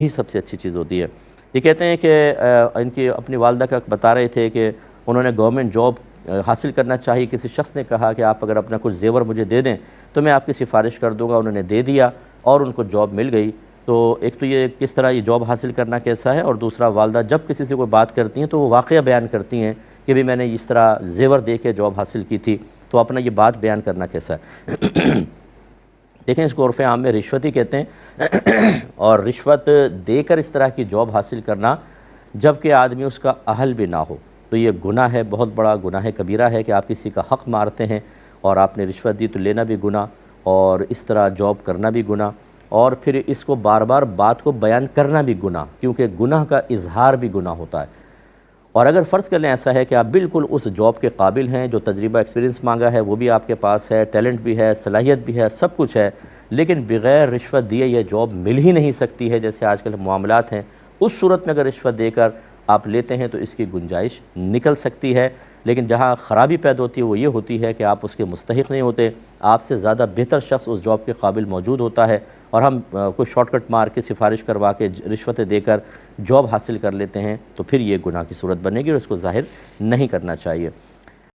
ही सबसे अच्छी चीज़ होती है। ये कहते हैं कि इनकी अपनी वालदा का बता रहे थे कि उन्होंने गवर्नमेंट जॉब हासिल करना चाहिए। किसी शख्स ने कहा कि आप अगर अपना कुछ ज़ेवर मुझे दे दें तो मैं आपकी सिफारिश कर दूंगा। उन्होंने दे दिया और उनको जॉब मिल गई। तो एक तो ये किस तरह ये जॉब हासिल करना कैसा है, और दूसरा वालदा जब किसी से कोई बात करती हैं तो वो वाक़या बयान करती हैं कि भी मैंने इस तरह ज़ेवर दे के जॉब हासिल की थी। तो अपना ये बात बयान करना कैसा है। देखें, इसको उर्फ़ आम में रिश्वत ही कहते हैं। और रिश्वत देकर इस तरह की जॉब हासिल करना जबकि आदमी उसका अहल भी ना हो, तो ये गुनाह है, बहुत बड़ा गुनाह कबीरा है कि आप किसी का हक़ मारते हैं और आपने रिश्वत दी तो लेना भी गुनाह, और इस तरह जॉब करना भी गुनाह, और फिर इसको बार बार बात को बयान करना भी गुनाह, क्योंकि गुनाह का इजहार भी गुनाह होता है। और अगर फ़र्ज़ कर लें ऐसा है कि आप बिल्कुल उस जॉब के काबिल हैं, जो तजर्बा एक्सपीरियंस मांगा है वो भी आपके पास है, टैलेंट भी है, सलाहियत भी है, सब कुछ है, लेकिन बग़ैर रिश्वत दिए ये जॉब मिल ही नहीं सकती है, जैसे आजकल मामलात हैं, उस सूरत में अगर रिश्वत देकर आप लेते हैं तो इसकी गुंजाइश निकल सकती है। लेकिन जहाँ ख़राबी पैदा होती है वो ये होती है कि आप उसके मुस्तहिक़ नहीं होते, आपसे ज़्यादा बेहतर शख्स उस जॉब के काबिल मौजूद होता है और हम कोई शॉर्टकट मार के सिफारिश करवा के रिश्वतें देकर जॉब हासिल कर लेते हैं, तो फिर ये गुनाह की सूरत बनेगी और इसको ज़ाहिर नहीं करना चाहिए।